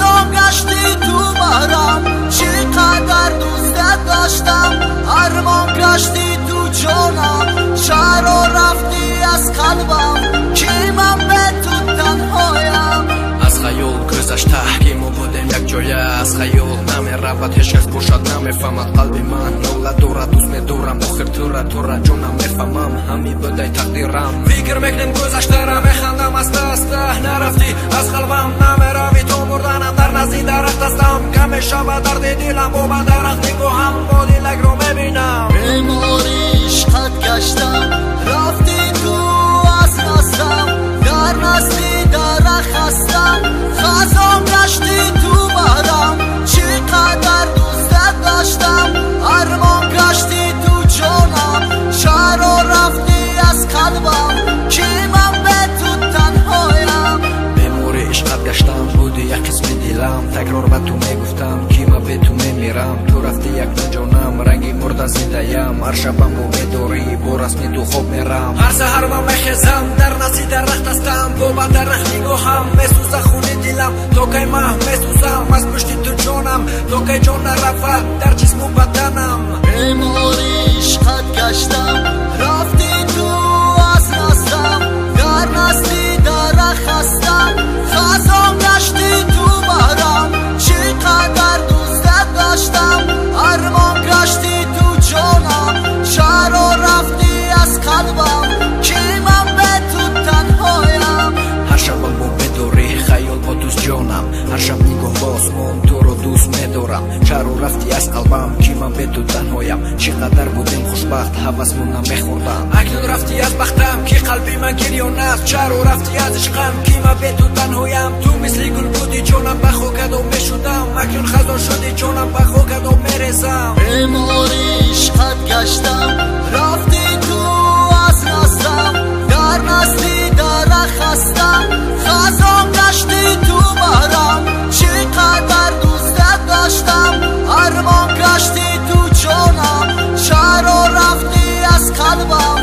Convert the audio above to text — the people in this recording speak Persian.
خزان گشتی تو برام، چقدر دوستت داشتم، ارمان گشتی تو جانم، چرا رفتی از قلبم که من به تو تنهایم. از خیال گذشته که ما بودیم یک جایه، از خیال نمیرود هیچ کس باشد نمیفهمد قلبی من نوله دارد دوست میدارم آخر تو را جانم میفهمم همین بوده تقدیرم. فکر میکنم گذشته را میخندم از دست نرفتی از قلبم نمیروی تو مردنم در نزدیک درخت هستم کمی شب درد دلم با من درخت نگاهم با دلک رو میبینم. بیماری عشقت گشتم رفتی تو از نستم در نزدیک درخت هستم خزان گشتی تو برام، چقدر دوستت داشتم، ارمان گشتی تو جانم، چرا رفتی از قلبم که من به تو تنهایم. بیماری عشقت گشتم بودی یک قسم دلم، تکرار به تو میگفتم که من به تو میمیرم، تو رفتی یک جانم رنگی مرده زنده‌ام، هر شبم با میداری با رسمی تو خواب میرم، هر سحر من میخیزم در نزدیک درخت هستم با من درخت نگاهم میسوزه خون دلم تا کی من میسوزم از پشت تو جانم تا کی جان نرفت در جسم و بدنم. بیماری عشقت گشتم رفتی تو از نستم در نزدیک درخت هستم خزان گشتی تو برام، چقدر دوستت داشتم، ارمان گشتی تو جانم، چرا رفتی از قلبم که من به تو تنهایم. هر شبم با بداری خیال با دوست جانم، هر شب نگاه باز من تو رو دوست میدارم، چرا رفتی از قلبم که من به تو تنهایم. چقدر بودیم خوشبخت حواسمون نمیخوردم، اکنون رفتی از بختم که قلبی من گریان است، چرا رفتی از عشقم که من به تو تنهایم. تو مثل گل بودی جانم به خاکت میشدم، اکنون خزان شدی جانم به خاکت میرسم. بیماری عشقت گشتم رفتی تو از نستم در نزدیک درخت هستم خزان گشتی تو برام، چقدر دوستت داشتم، ارمان گشتی تو جانم، چرا رفتی از قلبم